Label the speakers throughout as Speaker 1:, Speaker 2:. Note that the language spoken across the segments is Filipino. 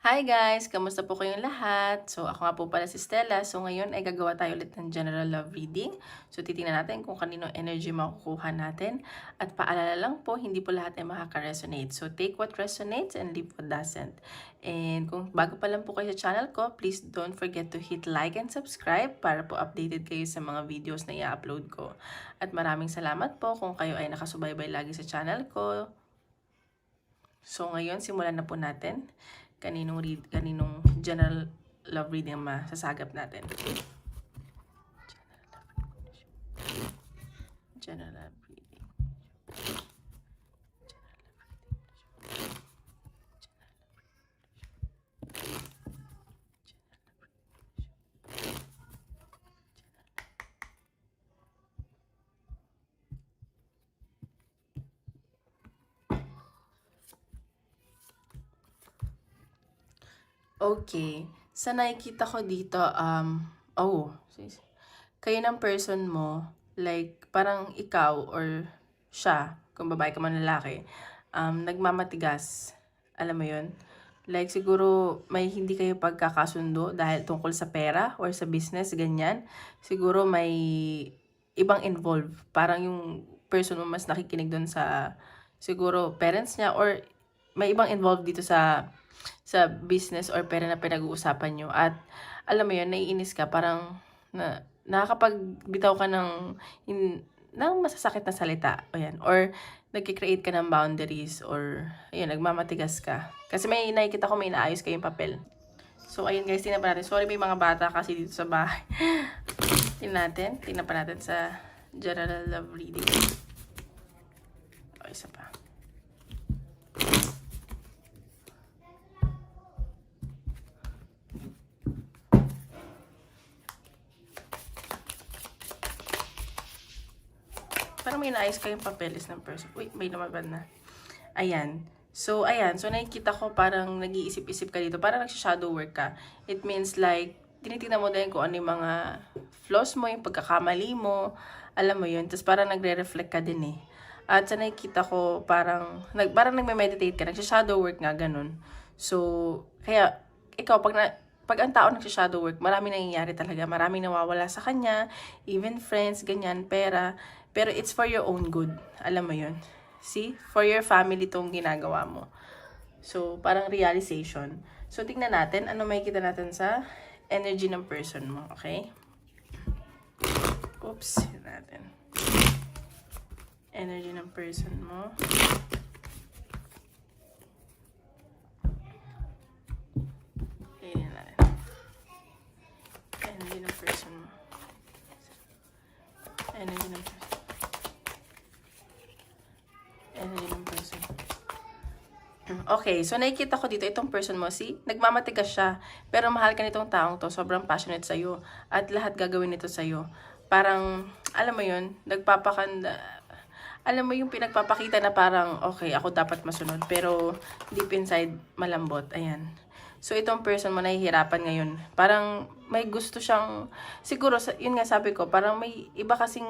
Speaker 1: Hi guys! Kamusta po kayong lahat? So ako nga po pala si Stella. So ngayon ay gagawa tayo ulit ng general love reading. So titingnan natin kung kanino energy makukuha natin. At paalala lang po, hindi po lahat ay makaka-resonate. So take what resonates and leave what doesn't. And kung bago pa lang po kayo sa channel ko, please don't forget to hit like and subscribe para po updated kayo sa mga videos na i-upload ko. At maraming salamat po kung kayo ay nakasubaybay lagi sa channel ko. So ngayon, simulan na po natin. Kaninong general love reading ang masasagap natin. General love reading. Okay. Sa nakikita ko dito, kayo ng person mo, like, parang ikaw or siya, kung babae ka man lalaki, nagmamatigas. Alam mo yun? Like, siguro may hindi kayo pagkakasundo dahil tungkol sa pera or sa business, ganyan. Siguro may ibang involved. Parang yung person mo mas nakikinig dun sa, siguro, parents niya or may ibang involved dito sa business or pera na pinag-uusapan nyo. At alam mo yun, naiinis ka, parang nakakapagbitaw ka ng masasakit na salita. O yan. Or nagkikreate ka ng boundaries or ayun, nagmamatigas ka. Kasi may nakikita ko may inaayos kayong papel. So ayun guys, tingnan pa natin. Sorry, may mga bata kasi dito sa bahay. Tingnan pa natin sa general love reading. O, isa pa. Parang may naayos kayong papeles ng person. Uy, may lumabad na. Ayan. So, ayan. So, nakikita ko parang nag-iisip-isip ka dito. Parang nagsha-shadow work ka. It means like, tinitingnan mo din kung ano yung mga flaws mo, yung pagkakamali mo. Alam mo yun. Tapos parang nagre-reflect ka din eh. At sa nakikita ko, parang nagme-meditate ka. Nagsha-shadow work nga, ganun. So, kaya, ikaw, pag ang tao nagsha-shadow work, marami nangyayari talaga. Marami nawawala sa kanya, even friends, ganyan, pera. Pero it's for your own good. Alam mo yun. See? For your family tong ginagawa mo. So, parang realization. So, tingnan natin ano makikita natin sa energy ng person mo. Okay? Oops. Tingnan natin. Energy ng person mo. Tingnan natin. Energy ng person mo. Energy ng person. Energy ng person. Okay, so nakikita ko dito, itong person mo, see? Nagmamatigas siya. Pero mahal ka nitong taong to, sobrang passionate sa'yo. At lahat gagawin nito sa'yo. Parang, alam mo yun, alam mo yung pinagpapakita na parang, okay, ako dapat masunod. Pero, deep inside, malambot. Ayan. So, itong person mo, nahihirapan ngayon. Parang, may gusto siyang, siguro, yun nga sabi ko, parang may iba kasing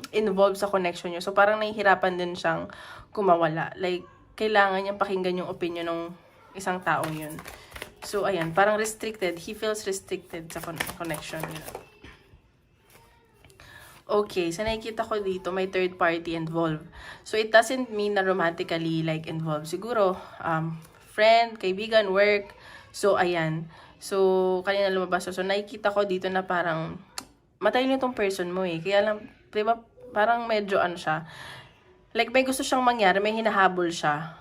Speaker 1: involved sa connection nyo. So, parang nahihirapan din siyang kumawala. Like, kailangan niyang pakinggan yung opinion ng isang taong yun. So, ayan, parang restricted. He feels restricted sa connection. You know? Okay, so nakikita ko dito, may third party involved. So, it doesn't mean na romantically like involved. Siguro, friend, kaibigan, work. So, ayan. So, kanina lumabas. So, nakikita ko dito na parang matalino itong person mo eh. Kaya lang, diba, parang medyo ano siya. Like, may gusto siyang mangyari, may hinahabol siya.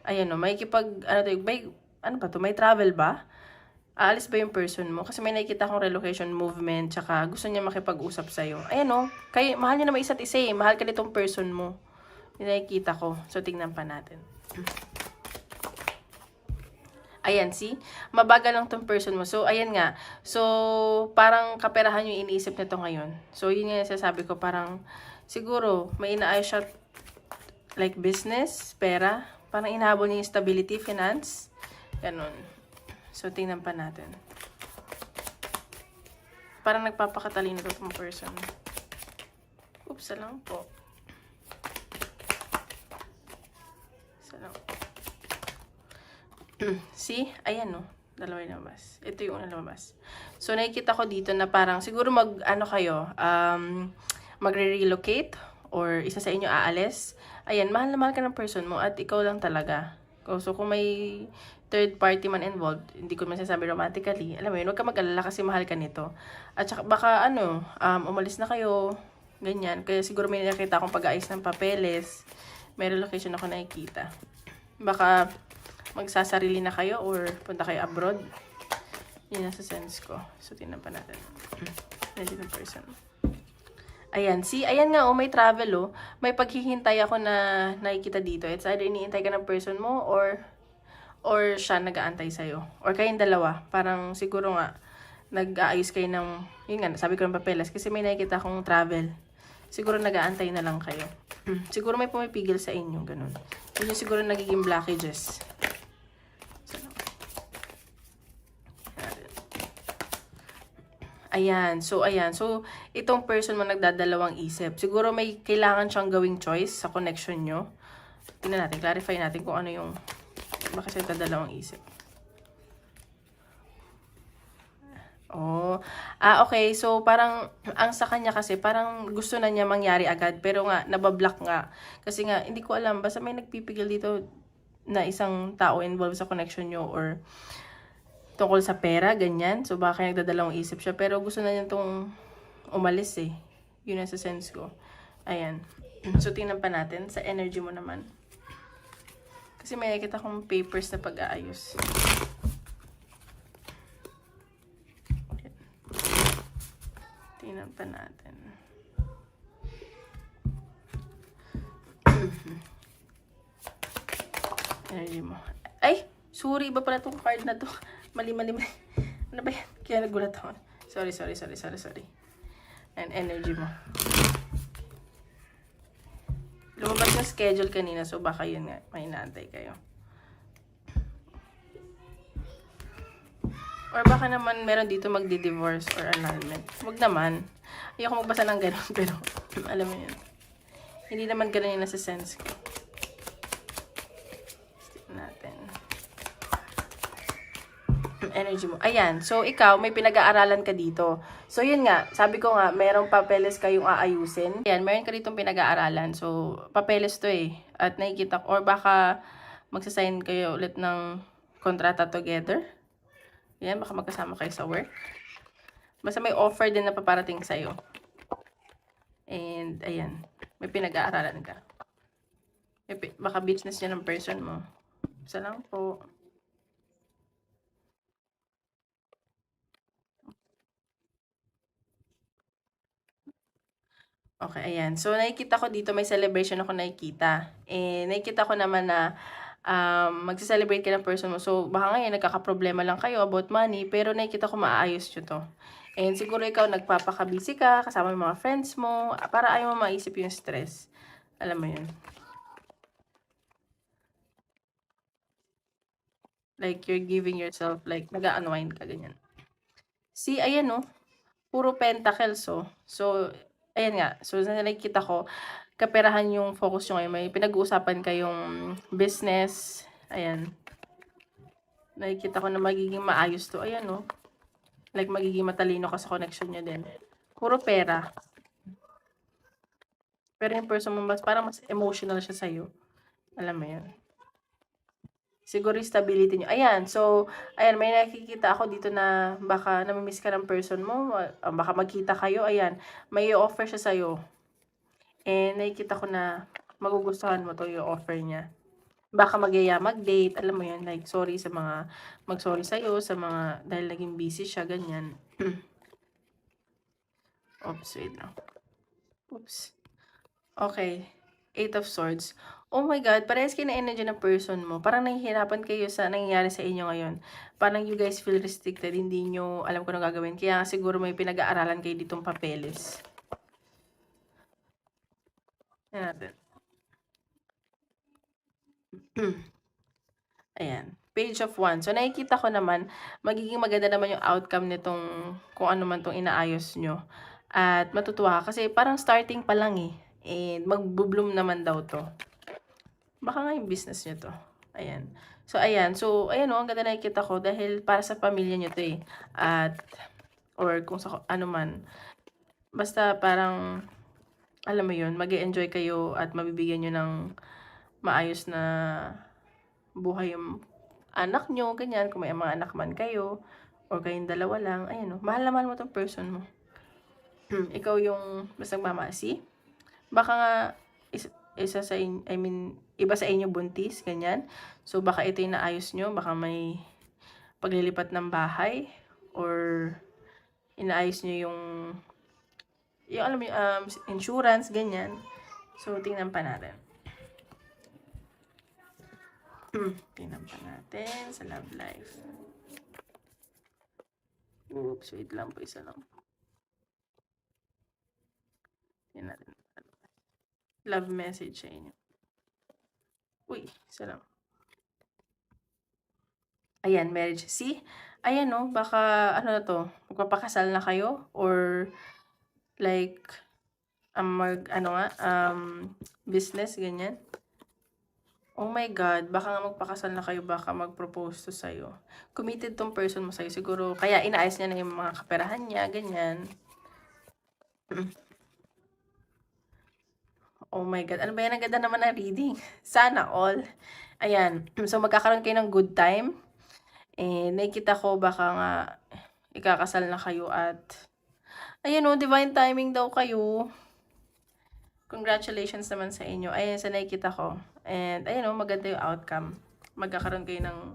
Speaker 1: Ayan o, may may travel ba? Aalis ba yung person mo? Kasi may nakikita akong relocation movement, tsaka gusto niya makipag-usap sa'yo. Ayan o, mahal niya naman isa't isa eh. Mahal ka nitong person mo. Yung nakikita ko. So, tingnan pa natin. Ayan, see? Mabagal lang tong person mo. So, ayan nga. So, parang kaperahan yung iniisip nito ngayon. So, yun nga sasabi ko, parang, siguro, may inaayos siya, like business, pera. Parang inahabol niya yung stability, finance. Ganun. So, tingnan pa natin. Parang nagpapakatalino to tong person. Oops, lang po. Isa lang. See? Ayan, no? Dalawa yung lumabas. Ito yung unang lumabas. So, nakikita ko dito na parang, siguro magre-relocate, or isa sa inyo aalis. Ayan, mahal na mahal ka ng person mo, at ikaw lang talaga. So, kung may third party man involved, hindi ko masasabi romantically, alam mo yun, huwag ka mag-alala kasi mahal ka nito. At saka, baka, umalis na kayo, ganyan. Kaya siguro may nakita akong pag-aayos ng papeles. May relocation ako nakikita. Baka, magsasarili na kayo or punta kayo abroad. Yun nasa sense ko. So, tingnan pa natin. Nandito ng person. Ayan. See, ayan nga, may travel, May paghihintay ako na nakikita dito. It's either iniintay ka ng person mo or siya nag-aantay sa'yo. Or kayong dalawa. Parang siguro nga, nag-aayos kayo ng, yun nga, sabi ko ng papeles. Kasi may nakikita akong travel. Siguro nag-aantay na lang kayo. Siguro may pumipigil sa inyo. Ganun. Yun yung siguro nagiging blockages. Ayan. So, itong person mo nagdadalawang isip. Siguro may kailangan siyang gawing choice sa connection nyo. Tingnan natin, clarify natin kung ano yung, bakit siya nagdadalawang isip. Okay. So, parang, ang sa kanya kasi, parang gusto na niya mangyari agad. Pero nga, nabablock nga. Kasi nga, hindi ko alam. Basta may nagpipigil dito na isang tao involved sa connection nyo or tungkol sa pera, ganyan. So, baka nagdadalawang isip siya. Pero gusto na niya itong umalis eh. Yun ang sa sense ko. Ayan. So, tingnan pa natin sa energy mo naman. Kasi may nakita akong papers na pag-aayos. Tingnan pa natin. Energy mo. Ay! Sorry, iba pala itong card na to. Mali. Ano ba yan? Kaya nagulat ako. Sorry. And energy mo. Lumabas yung schedule kanina, so baka yun nga, may inaantay kayo. Or baka naman meron dito magdi-divorce or annulment. Huwag naman. Ayoko magbasa ng ganun, pero alam mo yun. Hindi naman ganun yung nasa sense ko. Natin. Energy mo. Ayan. So, ikaw, may pinag-aaralan ka dito. So, yun nga. Sabi ko nga, merong papeles kayong aayusin. Ayan, meron ka ditong pinag-aaralan. So, papeles to eh. At nakikita ko, or baka magsasign kayo ulit ng kontrata together. Ayan, baka magkasama kayo sa work. Basta may offer din na paparating sa'yo. And, ayan. May pinag-aaralan ka. Baka business niya ng person mo. Isa lang po. Okay, ayan. So, nakikita ko dito, may celebration ako nakikita. Nakikita ko naman na magsa-celebrate ka ng person mo. So, baka ngayon, nagkakaproblema lang kayo about money, pero nakikita ko maayos nyo to. And siguro ikaw, nagpapakabisi ka, kasama yung mga friends mo, para ayaw mo maisip yung stress. Alam mo yun. Like, you're giving yourself, like, nag-unwind ka, ganyan. See, ayan, no? Puro pentacles, So, ayan nga. So, nakikita ko, kaperahan yung focus nyo ngayon. May pinag-uusapan kayong business. Ayan. Nakikita ko na magiging maayos to. Ayan, no? Like, magiging matalino ka sa connection nyo din. Puro pera. Pero yung person mo, parang mas emotional siya sa'yo. Alam mo yun. Siguro yung stability nyo. Ayan. So, ayan, may nakikita ako dito na baka namimiss ka ng person mo. Baka magkita kayo. Ayan. May offer siya sa'yo. Nakikita ko na magugustuhan mo to yung offer niya. Baka mag-date. Alam mo yun. Like, sorry sa mga, mag-sorry sa'yo sa mga, dahil naging busy siya. Ganyan. Oops, wait lang. Oops. Okay. 8 of Swords. Oh my God, parehas kayo na energy ng person mo. Parang nahihirapan kayo sa nangyayari sa inyo ngayon. Parang you guys feel restricted. Hindi nyo alam kung ano gagawin. Kaya siguro may pinag-aaralan kayo ditong papeles. Ayan natin. Ayan. Page of Wands. So, nakikita ko naman, magiging maganda naman yung outcome nitong kung ano man tong inaayos nyo. At matutuwa ka. Kasi parang starting pa lang eh. And mag-bloom naman daw to. Baka nga yung business nyo to. Ayan. So, ayan. So, ayan o, ang ganda nakikita ko dahil para sa pamilya niyo 'to, eh. At or kung sa ano man, basta parang alam mo 'yun, mag-e-enjoy kayo at mabibigyan niyo ng maayos na buhay yung anak niyo, ganyan. Kung may mga anak man kayo or kayong dalawa lang, ayan o, mahal na mahal mo 'tong person mo. Ikaw yung basta nagmamasi. Baka nga isa sa I mean, iba sa inyo buntis, ganyan. So, baka ito yung naayos niyo, baka may paglilipat ng bahay or inaayos niyo yung alam mo yung, insurance, ganyan. So, tingnan pa natin. Tingnan pa natin sa love life. Oops, wait lang po, isa lang. Tingnan natin. Love message sa inyo. Uy, isa lang. Ayan, marriage. See? Ayan no, baka ano na to, magpapakasal na kayo or like business, ganyan. Oh my God, baka nga magpakasal na kayo, baka mag-propose to sa'yo. Committed tong person mo sa'yo. Siguro, kaya inaayos niya na yung mga kaperahan niya, ganyan. Oh my God, ano ba yan? Ang ganda naman ng reading. Sana all. Ayan, so magkakaroon kayo ng good time. Nakikita ko baka nga ikakasal na kayo at ayan o, divine timing daw kayo. Congratulations naman sa inyo. Ayan, sa nakikita ko. And ayan o, maganda yung outcome. Magkakaroon kayo ng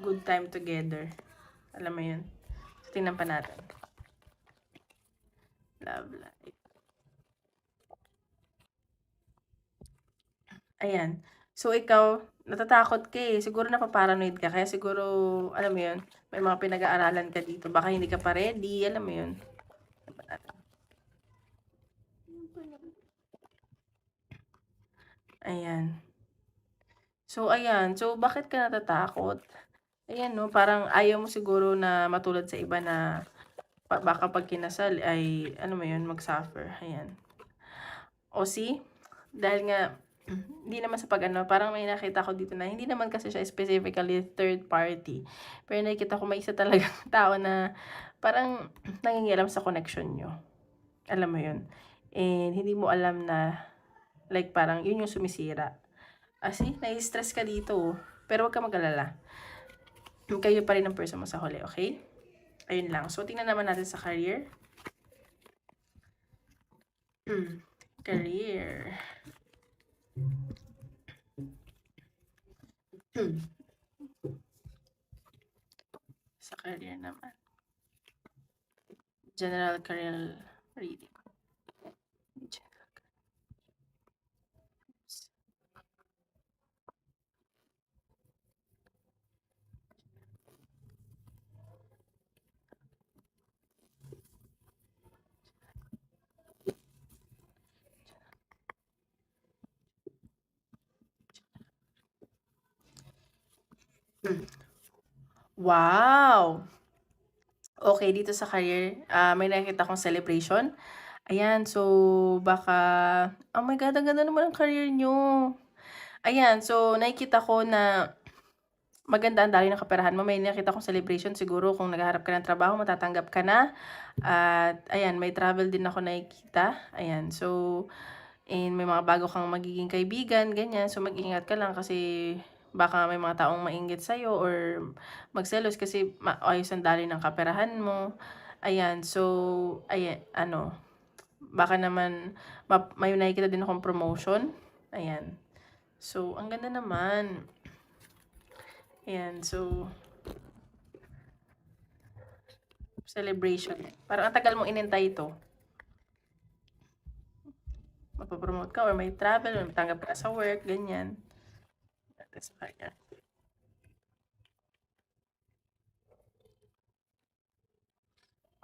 Speaker 1: good time together. Alam mo yun. So, tingnan pa natin. Love life. Ayan. So, ikaw, natatakot ka eh. Siguro napaparanoid ka. Kaya siguro, alam mo yun, may mga pinag-aaralan ka dito. Baka hindi ka pa ready. Alam mo yun. Ayan. So, ayan. So, bakit ka natatakot? Ayan, no? Parang ayaw mo siguro na matulad sa iba na baka pag kinasal ay, ano mo yun, mag-suffer. Ayan. O see? Dahil nga, hindi naman sa pag-ano, parang may nakita ko dito na hindi naman kasi siya specifically third party. Pero nakita ko may isa talagang tao na parang nangingialam sa connection nyo. Alam mo yun. And hindi mo alam na like parang yun yung sumisira. See, nai-stress ka dito. Pero wag ka mag-alala. Kayo pa rin ang person mo sa huli, okay? Ayun lang. So, tingnan naman natin sa career. Career. Sa career naman. General career reading. Wow! Okay, dito sa career, may nakikita akong celebration. Ayan, so baka oh my God, ang ganda naman ng career niyo. Ayan, so nakikita ko na maganda ang daloy ng kaperahan mo. May nakita kong celebration, siguro kung naghahanap ka ng trabaho, matatanggap ka na. At ayan, may travel din ako nakikita. Ayan, so and may mga bago kang magiging kaibigan, ganyan. So mag-ingat ka lang kasi baka may mga taong mainggit sa'yo or magselos kasi ayos ang daloy ng kaperahan mo. Ayan, so ayan, baka naman may nakikita din akong promotion. Ayan. So, ang ganda naman. Ayan, so celebration. Parang ang tagal mong inintay ito. Mapapromote ka or may travel, or matanggap ka sa work, ganyan. Sa kanya.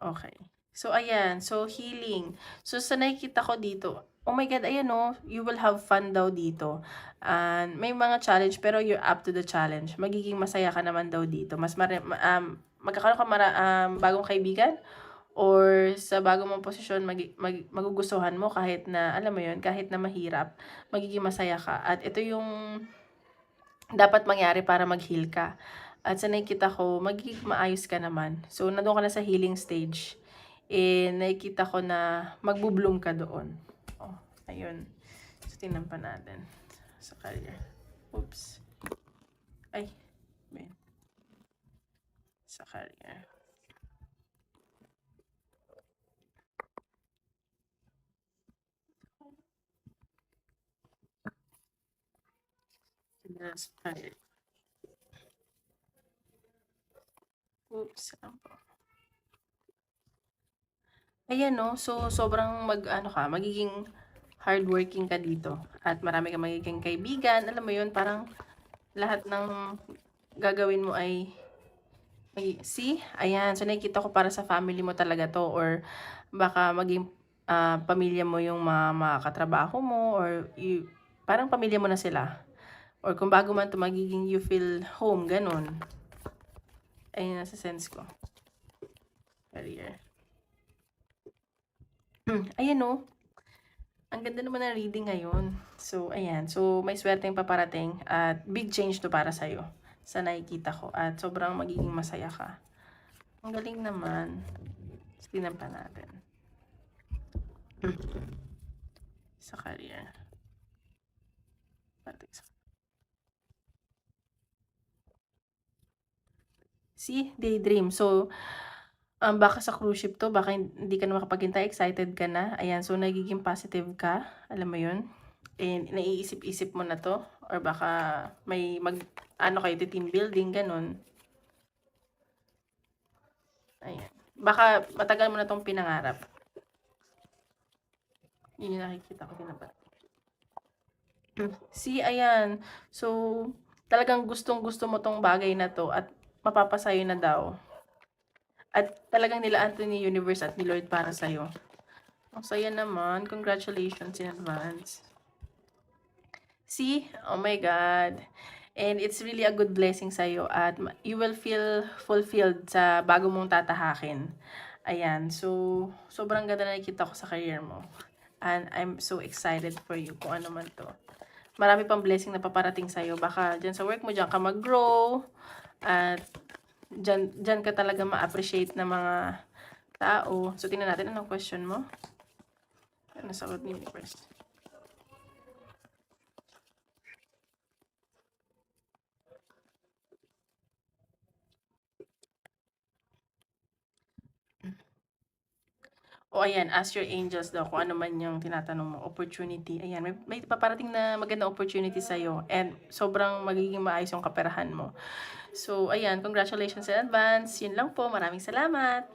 Speaker 1: Okay. So, ayan. So, healing. So, sa nakikita ko dito, oh my God, ayan oh, you will have fun daw dito. And may mga challenge, pero you're up to the challenge. Magiging masaya ka naman daw dito. Magkakaroon ka bagong kaibigan or sa bagong mong posisyon, magugustuhan mo kahit na, alam mo yun, kahit na mahirap, magiging masaya ka. At ito yung dapat mangyari para mag-heal ka. At sa nakikita ko, magiging maayos ka naman. So, nandun ka na sa healing stage. Nakikita ko na magbo-bloom ka doon. Oh, ayun. So, tingnan pa natin sa career. Oops. Ay, man. Sa career. Sa career. Oops. Ayan, no? So, sobrang magiging hardworking ka dito. At marami kang magiging kaibigan. Alam mo yun, parang lahat ng gagawin mo ay see? Ayan. So, nakikita ko para sa family mo talaga to. Or baka maging pamilya mo yung mga katrabaho mo. Or parang pamilya mo na sila. Or kung bago man to magiging you feel home. Ganun. Ayun nasa sense ko. Career. Ayan, no? Ang ganda naman ng reading ngayon. So, ayan. So, may swerteng paparating at big change to para sa'yo sa nakikita ko. At sobrang magiging masaya ka. Ang galing naman. Tingnan pa natin. Sa career. See? Daydream. So, baka sa cruise ship to, baka hindi ka na makapaghintay, excited ka na. Ayan, so nagiging positive ka. Alam mo yun? And naiisip-isip mo na to. Or baka may kayo, team building, ganun. Ayan. Baka matagal mo na tong pinangarap. Yun yung nakikita ko din ba. See, ayan. So, talagang gustong-gusto mo tong bagay na to at mapapasayo na daw. At talagang nilaan to ni Universe at ni Lord para sa'yo. Ang saya naman. Congratulations in advance. See? Oh my God. And it's really a good blessing sa'yo at you will feel fulfilled sa bago mong tatahakin. Ayan. So, sobrang ganda na nakikita ko sa career mo. And I'm so excited for you kung ano man to. Marami pang blessing na paparating sa'yo. Baka dyan sa work mo, dyan ka mag-grow. At dyan ka talaga ma-appreciate ng mga tao. So, tingnan natin anong question mo. Ano sa Lord Universe? O ayan, ask your angels daw kung ano man yung tinatanong mo, opportunity. Ayan, may paparating na magandang opportunity sa'yo and sobrang magiging maayos yung kaperahan mo. So, ayan, congratulations in advance. Yun lang po. Maraming salamat.